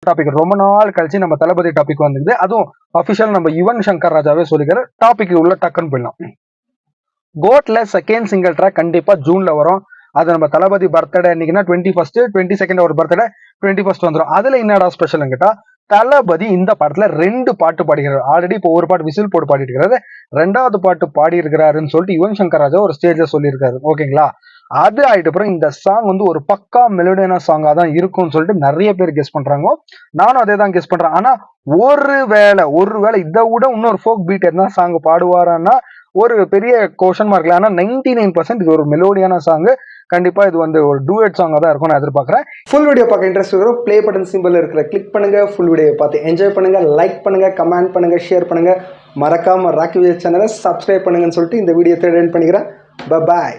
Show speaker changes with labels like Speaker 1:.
Speaker 1: Topic ரொம்ப நாள் கழிச்சு நம்ம தளபதி டாபிக் வந்துருது. அதுவும் அபிஷியல் நம்ம யுவன் சங்கர் ராஜாவே சொல்லிக்கிற டாபிக் உள்ள டக்குன்னு போயிடலாம். கோட்ல செகண்ட் சிங்கிள் ட்ராக் கண்டிப்பா ஜூன்ல வரும். அது நம்ம தளபதி பர்த்டே அன்னைக்குன்னா 21st 22nd ஒரு பர்த்டே 21st வந்துடும். அதுல என்னடா ஸ்பெஷல் கேட்டா தளபதி இந்த படத்துல 2 பாட்டு பாடிக்கிறாரு. ஆல்ரெடி இப்போ ஒரு பாட்டு விசில் போட்டு பாடிட்டு இருக்காரு, 2வது பாட்டு பாடி இருக்கிறாருன்னு சொல்லிட்டு யுவன் சங்கர் ராஜா ஒரு ஸ்டேஜ்ல சொல்லியிருக்காரு. ஓகேங்களா, அது ஆயிட்டு அப்புறம் இந்த சாங் வந்து ஒரு பக்கா மெலோடியான சாங்கா தான் இருக்கும்னு சொல்லிட்டு நிறைய பேர் கெஸ் பண்றாங்க. நானும் அதே தான் கெஸ் பண்றேன். ஆனா ஒருவேளை இதை விட இன்னொரு ஃபோக் பீட் இருந்தா சாங் பாடுவாரான்னா ஒரு பெரிய கொஷன் மார்க்ல. ஆனா 99% இது ஒரு மெலோடியான சாங். கண்டிப்பா இது வந்து ஒரு டூயட் சாங்கா தான் இருக்கும் நான் எதிர்பார்க்கறேன். ஃபுல் வீடியோ பார்க்க இன்ட்ரெஸ்ட் இருக்கிறோம், ப்ளே பட்டன் சிம்பிள் இருக்கிற கிளிக் பண்ணுங்க. ஃபுல் வீடியோ பார்த்து என்ஜாய் பண்ணுங்க. லைக் பண்ணுங்க, கமெண்ட் பண்ணுங்க, ஷேர் பண்ணுங்க. மறக்காம ராக்கி விஜய் சேனலை சப்ஸ்கிரைப் பண்ணுங்கன்னு சொல்லிட்டு இந்த வீடியோ எண்ட் பண்ணிக்கிறேன். பாய்.